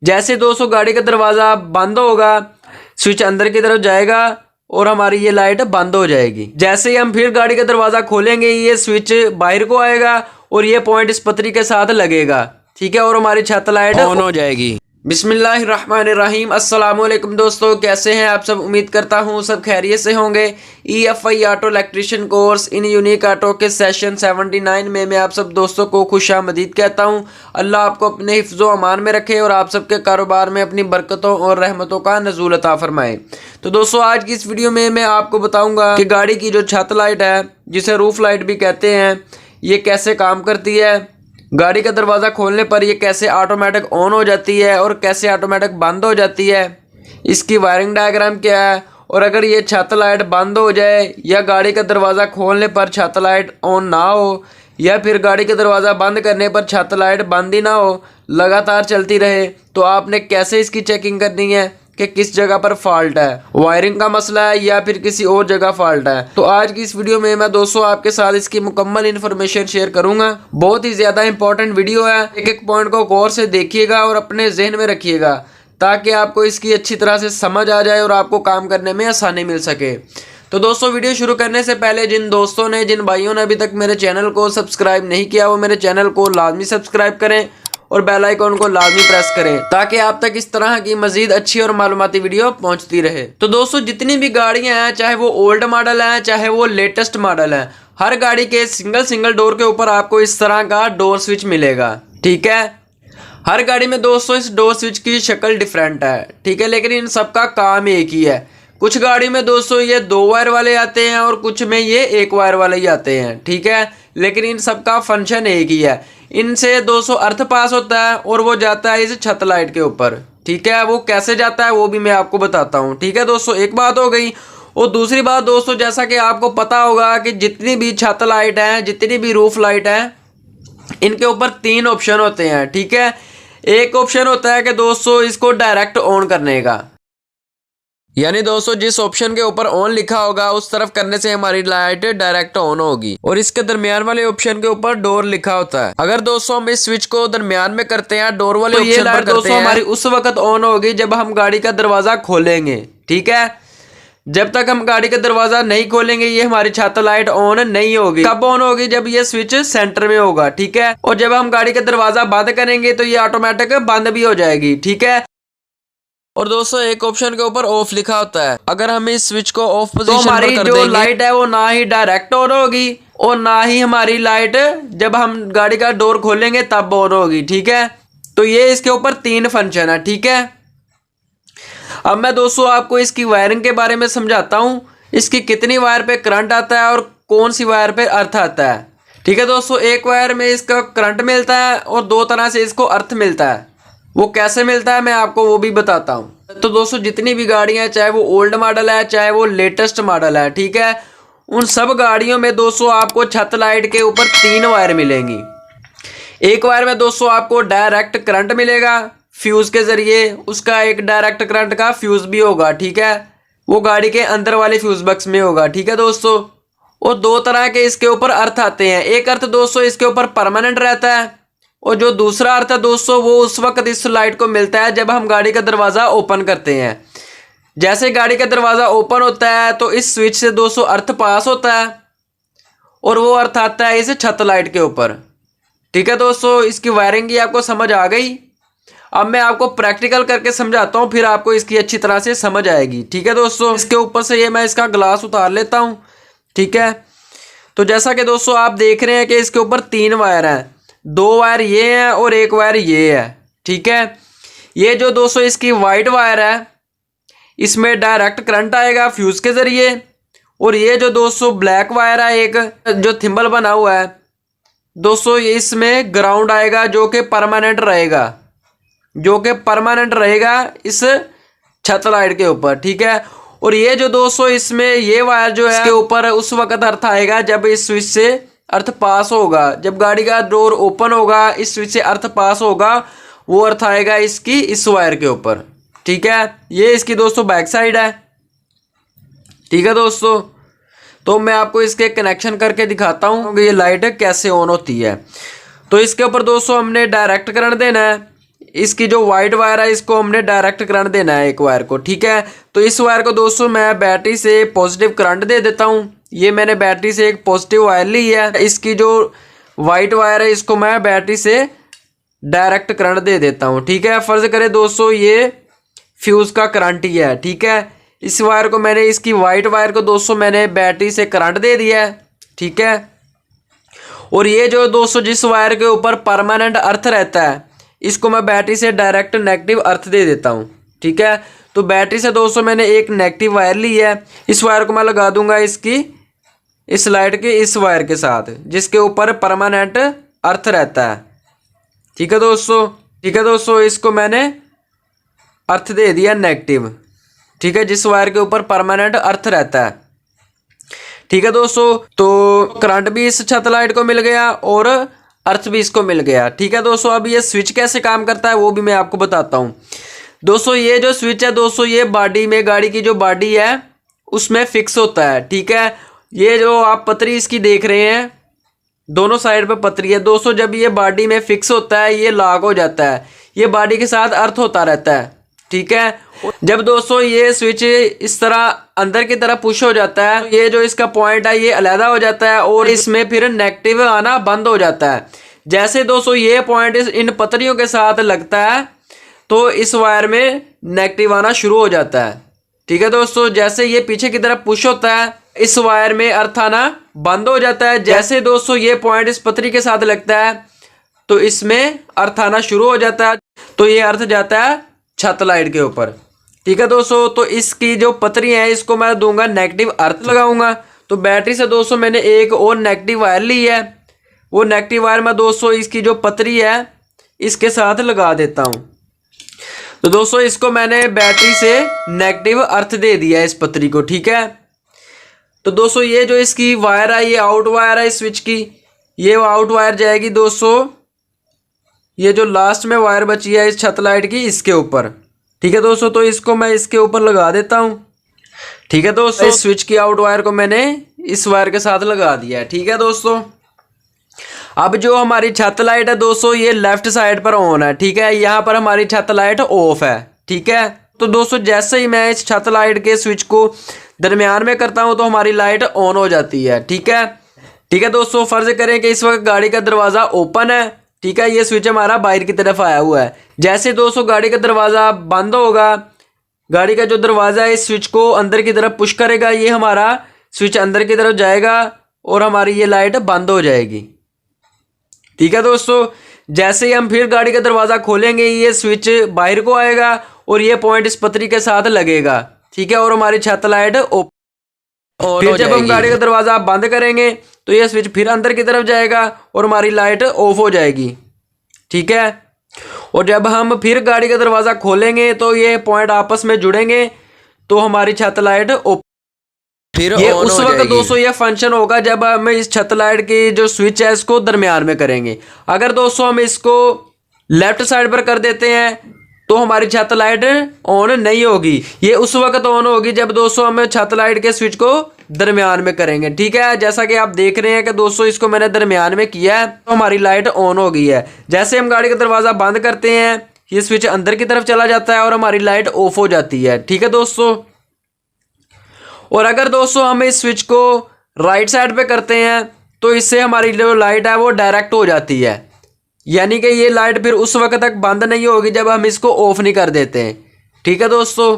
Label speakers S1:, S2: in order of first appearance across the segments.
S1: जैसे दोस्तों गाड़ी का दरवाज़ा बंद होगा, स्विच अंदर की तरफ जाएगा और हमारी ये लाइट बंद हो जाएगी। जैसे ही हम फिर गाड़ी का दरवाज़ा खोलेंगे ये स्विच बाहर को आएगा और ये पॉइंट इस पतरी के साथ लगेगा, ठीक है, और हमारी छत लाइट ऑन हो जाएगी। बिस्मिल्लाहिर्रहमानिर्रहीम। अस्सलामुअलैकुम दोस्तों, कैसे हैं आप सब? उम्मीद करता हूँ सब खैरियत से होंगे। EFI auto electrician course in unique auto के सेशन 79 में मैं आप सब दोस्तों को खुशामदीद कहता हूँ। अल्लाह आपको अपने हिफ्ज़ो अमान में रखे और आप सबके कारोबार में अपनी बरकतों और रहमतों का नज़ूल अता फरमाए। तो दोस्तों आज की इस वीडियो में मैं आपको बताऊँगा कि गाड़ी की जो छत लाइट है, जिसे रूफ लाइट भी कहते हैं, ये कैसे काम करती है। गाड़ी का दरवाज़ा खोलने पर ये कैसे ऑटोमेटिक ऑन हो जाती है और कैसे ऑटोमेटिक बंद हो जाती है, इसकी वायरिंग डायग्राम क्या है, और अगर ये छत लाइट बंद हो जाए या गाड़ी का दरवाज़ा खोलने पर छत लाइट ऑन ना हो या फिर गाड़ी का दरवाज़ा बंद करने पर छत लाइट बंद ही ना हो, लगातार चलती रहे, तो आपने कैसे इसकी चेकिंग करनी है कि किस जगह पर फॉल्ट है, वायरिंग का मसला है या फिर किसी और जगह फॉल्ट है। तो आज की इस वीडियो में मैं दोस्तों आपके साथ इसकी मुकम्मल इन्फॉर्मेशन शेयर करूंगा। बहुत ही ज़्यादा इंपॉर्टेंट वीडियो है, एक एक पॉइंट को गौर से देखिएगा और अपने जहन में रखिएगा ताकि आपको इसकी अच्छी तरह से समझ आ जाए और आपको काम करने में आसानी मिल सके। तो दोस्तों वीडियो शुरू करने से पहले जिन दोस्तों ने, जिन भाइयों ने अभी तक मेरे चैनल को सब्सक्राइब नहीं किया, वो मेरे चैनल को लाजमी सब्सक्राइब करें और बेल आइकन को लाजमी प्रेस करें ताकि आप तक इस तरह की मजीद अच्छी और मालूमाती वीडियो पहुंचती रहे। तो दोस्तों जितनी भी गाड़ियां हैं, चाहे वो ओल्ड मॉडल हैं चाहे वो लेटेस्ट मॉडल हैं, हर गाड़ी के सिंगल डोर के ऊपर आपको इस तरह का डोर स्विच मिलेगा, ठीक है। हर गाड़ी में दोस्तों इस डोर स्विच की शक्ल डिफरेंट है, ठीक है, लेकिन इन सबका काम एक ही है। कुछ गाड़ी में दोस्तों ये 2 वायर वाले आते हैं और कुछ में ये 1 वायर वाले ही आते हैं, ठीक है, लेकिन इन सबका फंक्शन एक ही है। इनसे 200 अर्थ पास होता है और वो जाता है इस छत लाइट के ऊपर, ठीक है। वो कैसे जाता है वो भी मैं आपको बताता हूँ, ठीक है दोस्तों। एक बात हो गई। और दूसरी बात दोस्तों, जैसा कि आपको पता होगा कि जितनी भी छत लाइट है, जितनी भी रूफ लाइट है, इनके ऊपर 3 ऑप्शन होते हैं, ठीक है। एक ऑप्शन होता है कि दोस्तों इसको डायरेक्ट ऑन करने का, यानी दोस्तों जिस ऑप्शन के ऊपर ऑन लिखा होगा उस तरफ करने से हमारी लाइट डायरेक्ट ऑन होगी। और इसके दरमियान वाले ऑप्शन के ऊपर डोर लिखा होता है। अगर दोस्तों हम इस स्विच को दरमियान में करते हैं, डोर वाले ऑप्शन पर करते हैं, दोस्तों हमारी उस वक्त ऑन होगी जब हम गाड़ी का दरवाजा खोलेंगे, ठीक है। जब तक हम गाड़ी का दरवाजा नहीं खोलेंगे ये हमारी छत लाइट ऑन नहीं होगी। कब ऑन होगी? जब ये स्विच सेंटर में होगा, ठीक है। और जब हम गाड़ी का दरवाजा बंद करेंगे तो ये ऑटोमेटिक बंद भी हो जाएगी, ठीक है। और दोस्तों एक ऑप्शन के ऊपर ऑफ लिखा होता है। अगर हम इस स्विच को ऑफ पोजीशन पर कर देंगे, हमारी जो लाइट है वो ना ही डायरेक्ट ऑन होगी और ना ही हमारी लाइट जब हम गाड़ी का डोर खोलेंगे तब ऑन होगी, ठीक है। तो ये इसके ऊपर 3 फंक्शन है, ठीक है। अब मैं दोस्तों आपको इसकी वायरिंग के बारे में समझाता हूँ। इसकी कितनी वायर पे करंट आता है और कौन सी वायर पे अर्थ आता है, ठीक है दोस्तों। एक वायर में इसका करंट मिलता है और 2 तरह से इसको अर्थ मिलता है। वो कैसे मिलता है मैं आपको वो भी बताता हूँ। तो दोस्तों जितनी भी गाड़ियाँ, चाहे वो ओल्ड मॉडल है चाहे वो लेटेस्ट मॉडल है, ठीक है, उन सब गाड़ियों में दोस्तों आपको छत लाइट के ऊपर 3 वायर मिलेंगी। एक वायर में दोस्तों आपको डायरेक्ट करंट मिलेगा फ्यूज के जरिए, उसका एक डायरेक्ट करंट का फ्यूज भी होगा, ठीक है, वो गाड़ी के अंदर वाले फ्यूज बक्स में होगा, ठीक है दोस्तों। और 2 तरह के इसके ऊपर अर्थ आते हैं। एक अर्थ दोस्तों इसके ऊपर परमानेंट रहता है और जो दूसरा अर्थ है दोस्तों वो उस वक्त इस लाइट को मिलता है जब हम गाड़ी का दरवाज़ा ओपन करते हैं। जैसे गाड़ी का दरवाज़ा ओपन होता है तो इस स्विच से दोस्तों अर्थ पास होता है और वो अर्थ आता है इस छत लाइट के ऊपर, ठीक है दोस्तों। इसकी वायरिंग की आपको समझ आ गई। अब मैं आपको प्रैक्टिकल करके समझाता हूँ, फिर आपको इसकी अच्छी तरह से समझ आएगी, ठीक है दोस्तों। इसके ऊपर से ये मैं इसका ग्लास उतार लेता हूँ, ठीक है। तो जैसा कि दोस्तों आप देख रहे हैं कि इसके ऊपर 3 वायर हैं, 2 वायर ये हैं और 1 वायर ये है, ठीक है। ये जो दोस्तों इसकी वाइट वायर है इसमें डायरेक्ट करंट आएगा फ्यूज के जरिए। और ये जो दोस्तों ब्लैक वायर है, एक जो थिम्बल बना हुआ है दोस्तों, ये इसमें ग्राउंड आएगा जो कि परमानेंट रहेगा इस छत लाइट के ऊपर, ठीक है। और ये जो दोस्तों इसमें ये वायर जो है इसके ऊपर उस वक्त अर्थ आएगा जब इस स्विच से अर्थ पास होगा। जब गाड़ी का डोर ओपन होगा इस स्विच से अर्थ पास होगा, वो अर्थ आएगा इसकी इस वायर के ऊपर, ठीक है। ये इसकी दोस्तों बैक साइड है, ठीक है दोस्तों। तो मैं आपको इसके कनेक्शन करके दिखाता हूँ कि ये लाइट कैसे ऑन होती है। तो इसके ऊपर दोस्तों हमने डायरेक्ट करंट देना है। इसकी जो वाइट वायर है इसको हमने डायरेक्ट करंट देना है एक वायर को, ठीक है। तो इस वायर को दोस्तों मैं बैटरी से पॉजिटिव करंट दे देता हूँ। ये मैंने बैटरी से एक पॉजिटिव वायर ली है। इसकी जो वाइट वायर है इसको मैं बैटरी से डायरेक्ट करंट दे देता हूँ, ठीक है। फर्ज करें दोस्तों ये फ्यूज़ का करंट ही है, ठीक है। इस वायर को मैंने, इसकी वाइट वायर को दोस्तों मैंने बैटरी से करंट दे दिया है, ठीक है। और ये जो दोस्तों जिस वायर के ऊपर परमानेंट अर्थ रहता है इसको मैं बैटरी से डायरेक्ट नेगेटिव अर्थ दे देता हूँ, ठीक है। तो बैटरी से दोस्तों मैंने एक नेगेटिव वायर ली है। इस वायर को मैं लगा दूंगा इसकी इस लाइट के इस वायर के साथ जिसके ऊपर परमानेंट अर्थ रहता है, ठीक है दोस्तों। ठीक है दोस्तों, इसको मैंने अर्थ दे दिया नेगेटिव, ठीक है, जिस वायर के ऊपर परमानेंट अर्थ रहता है, ठीक है दोस्तों। तो करंट भी इस छत लाइट को मिल गया और अर्थ भी इसको मिल गया, ठीक है दोस्तों। अब ये स्विच कैसे काम करता है वो भी मैं आपको बताता हूँ दोस्तों। ये जो स्विच है दोस्तों ये बॉडी में, गाड़ी की जो बॉडी है उसमें फिक्स होता है, ठीक है। ये जो आप पतरी इसकी देख रहे हैं दोनों साइड पे पतरी है दोस्तों, जब ये बॉडी में फिक्स होता है ये लॉक हो जाता है, ये बॉडी के साथ अर्थ होता रहता है, ठीक है। जब दोस्तों ये स्विच इस तरह अंदर की तरफ पुश हो जाता है तो ये जो इसका पॉइंट है ये अलग हो जाता है और इसमें फिर नेगेटिव आना बंद हो जाता है। जैसे दोस्तों ये पॉइंट इन पतरियों के साथ लगता है तो इस वायर में नेगेटिव आना शुरू हो जाता है, ठीक है दोस्तों। जैसे ये पीछे की तरफ पुश होता है इस वायर में अर्थ आना बंद हो जाता है। जैसे दोस्तों ये पॉइंट इस पतरी के साथ लगता है तो इसमें अर्थ आना शुरू हो जाता है, तो ये अर्थ जाता है छत लाइट के ऊपर, ठीक है दोस्तों। तो इसकी जो पतरी है इसको मैं दूंगा नेगेटिव अर्थ लगाऊंगा। तो बैटरी से दोस्तों मैंने एक और नेगेटिव वायर ली है, वो नेगेटिव वायर मैं दोस्तों इसकी जो पतरी है इसके साथ लगा देता हूं। तो दोस्तों इसको मैंने बैटरी से नेगेटिव अर्थ दे दिया है इस पतरी को, ठीक है। तो दोस्तों ये जो इसकी वायर है ये आउट वायर है स्विच की, ये आउट वायर जाएगी दोस्तों ये जो लास्ट में वायर बची है इस छत लाइट की इसके ऊपर, ठीक है दोस्तों। तो इसको मैं इसके ऊपर लगा देता हूं, ठीक है दोस्तों। इस स्विच की आउट वायर को मैंने इस वायर के साथ लगा दिया है, ठीक है दोस्तों। अब जो हमारी छत लाइट है दोस्तों ये लेफ्ट साइड पर ऑन है, ठीक है। यहाँ पर हमारी छत लाइट ऑफ है, ठीक है। तो दोस्तों जैसे ही मैं इस छत लाइट के स्विच को दरमियान में करता हूँ तो हमारी लाइट ऑन हो जाती है, ठीक है। ठीक है दोस्तों, फर्ज करें कि इस वक्त गाड़ी का दरवाज़ा ओपन है, ठीक है। ये स्विच हमारा बाहर की तरफ आया हुआ है। जैसे दोस्तों गाड़ी का दरवाज़ा बंद होगा, गाड़ी का जो दरवाज़ा है इस स्विच को अंदर की तरफ पुश करेगा, ये हमारा स्विच अंदर की तरफ जाएगा और हमारी ये लाइट बंद हो जाएगी, ठीक है दोस्तों। जैसे ही हम फिर गाड़ी का दरवाज़ा खोलेंगे ये स्विच बाहर को आएगा और ये पॉइंट इस पतरी के साथ लगेगा, ठीक है। और हमारी छत लाइट फिर जब हम गाड़ी का दरवाज़ा बंद करेंगे तो ये स्विच फिर अंदर की तरफ जाएगा और हमारी लाइट ऑफ हो जाएगी, ठीक है। और जब हम फिर गाड़ी का दरवाज़ा खोलेंगे तो ये पॉइंट आपस में जुड़ेंगे तो हमारी छत लाइट फिर ये उस वक्त दोस्तों ये फंक्शन होगा जब हम इस छत लाइट की जो स्विच है इसको दरमियान में करेंगे। अगर दोस्तों हम इसको लेफ्ट साइड पर कर देते हैं तो हमारी छत लाइट ऑन नहीं होगी, ये उस वक्त ऑन होगी जब दोस्तों हम छत लाइट के स्विच को दरमियान में करेंगे, ठीक है। जैसा कि आप देख रहे हैं कि दोस्तों इसको मैंने दरमियान में किया है तो हमारी लाइट ऑन हो गई है। जैसे हम गाड़ी का दरवाज़ा बंद करते हैं ये स्विच अंदर की तरफ चला जाता है और हमारी लाइट ऑफ हो जाती है, ठीक है दोस्तों। और अगर दोस्तों हम इस स्विच को राइट साइड पे करते हैं तो इससे हमारी जो लाइट है वो डायरेक्ट हो जाती है, यानी कि ये लाइट फिर उस वक्त तक बंद नहीं होगी जब हम इसको ऑफ नहीं कर देते हैं, ठीक है दोस्तों।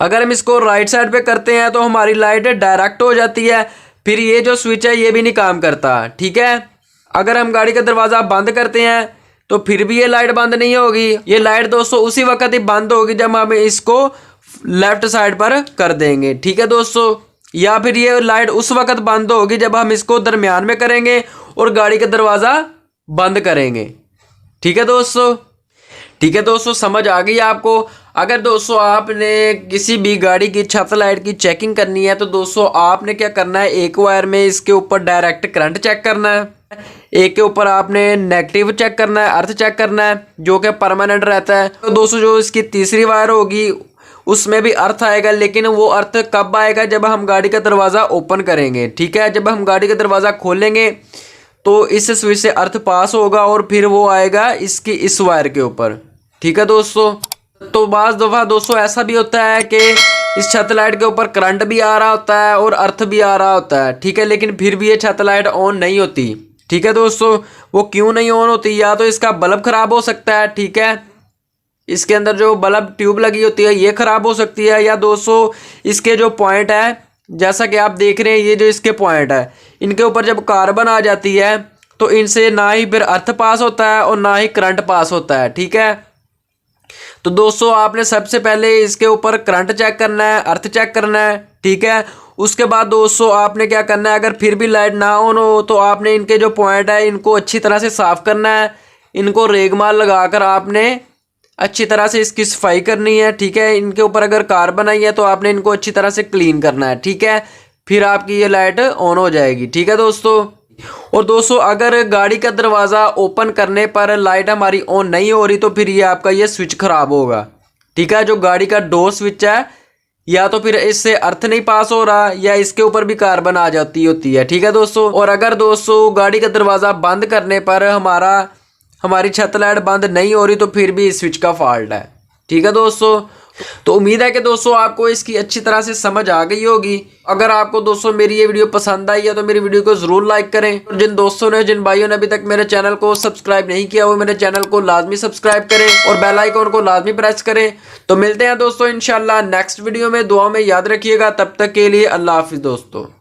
S1: अगर हम इसको राइट साइड पे करते हैं तो हमारी लाइट डायरेक्ट हो जाती है, फिर ये जो स्विच है ये भी नहीं काम करता, ठीक है। अगर हम गाड़ी का दरवाज़ा बंद करते हैं तो फिर भी ये लाइट बंद नहीं होगी, ये लाइट दोस्तों उसी वक्त ही बंद होगी जब हम इसको लेफ्ट साइड पर कर देंगे, ठीक है दोस्तों। या फिर ये लाइट उस वक्त बंद होगी जब हम इसको दरमियान में करेंगे और गाड़ी का दरवाज़ा बंद करेंगे, ठीक है दोस्तों। ठीक है दोस्तों, समझ आ गई आपको। अगर दोस्तों आपने किसी भी गाड़ी की छत लाइट की चेकिंग करनी है तो दोस्तों आपने क्या करना है, एक वायर में इसके ऊपर डायरेक्ट करंट चेक करना है, एक के ऊपर आपने नेगेटिव चेक करना है, अर्थ चेक करना है जो कि परमानेंट रहता है। तो दोस्तों जो इसकी तीसरी वायर होगी उसमें भी अर्थ आएगा, लेकिन वो अर्थ कब आएगा, जब हम गाड़ी का दरवाज़ा ओपन करेंगे, ठीक है। जब हम गाड़ी का दरवाज़ा खोलेंगे तो इस स्विच से अर्थ पास होगा और फिर वो आएगा इसकी इस वायर के ऊपर। ठीक है दोस्तों। तो बाज़ दफ़ा दोस्तों ऐसा भी होता है कि इस छत लाइट के ऊपर करंट भी आ रहा होता है और अर्थ भी आ रहा होता है। ठीक है, लेकिन फिर भी ये छत लाइट ऑन नहीं होती। ठीक है दोस्तों, वो क्यों नहीं ऑन होती? या तो इसका बल्ब ख़राब हो सकता है। ठीक है, इसके अंदर जो बल्ब ट्यूब लगी होती है ये ख़राब हो सकती है। या दोस्तों इसके जो पॉइंट है, जैसा कि आप देख रहे हैं, ये जो इसके पॉइंट है, इनके ऊपर जब कार्बन आ जाती है तो इनसे ना ही फिर अर्थ पास होता है और ना ही करंट पास होता है। ठीक है, तो दोस्तों आपने सबसे पहले इसके ऊपर करंट चेक करना है, अर्थ चेक करना है। ठीक है, उसके बाद दोस्तों आपने क्या करना है, अगर फिर भी लाइट ना ऑन हो तो आपने इनके जो पॉइंट है इनको अच्छी तरह से साफ़ करना है। इनको रेगमाल लगाकर आपने अच्छी तरह से इसकी सफाई करनी है। ठीक है, इनके ऊपर अगर कार्बन आई है तो आपने इनको अच्छी तरह से क्लीन करना है। ठीक है, फिर आपकी ये लाइट ऑन हो जाएगी। ठीक है दोस्तों। और दोस्तों अगर गाड़ी का दरवाज़ा ओपन करने पर लाइट हमारी ऑन नहीं हो रही तो फिर ये आपका ये स्विच ख़राब होगा। ठीक है, जो गाड़ी का डोर स्विच है, या तो फिर इससे अर्थ नहीं पास हो रहा या इसके ऊपर भी कार्बन आ जाती होती है। ठीक है दोस्तों। और अगर दोस्तों गाड़ी का दरवाज़ा बंद करने पर हमारी छत लाइट बंद नहीं हो रही तो फिर भी स्विच का फॉल्ट है। ठीक है दोस्तों। तो उम्मीद है कि दोस्तों आपको इसकी अच्छी तरह से समझ आ गई होगी। अगर आपको दोस्तों मेरी ये वीडियो पसंद आई है तो मेरी वीडियो को ज़रूर लाइक करें। और जिन दोस्तों ने, जिन भाइयों ने अभी तक मेरे चैनल को सब्सक्राइब नहीं किया वो मेरे चैनल को लाजमी सब्सक्राइब करें और बेल आइकन को लाजमी प्रेस करें। तो मिलते हैं दोस्तों इंशाल्लाह नेक्स्ट वीडियो में। दुआ में याद रखिएगा। तब तक के लिए अल्लाह हाफिज़ दोस्तों।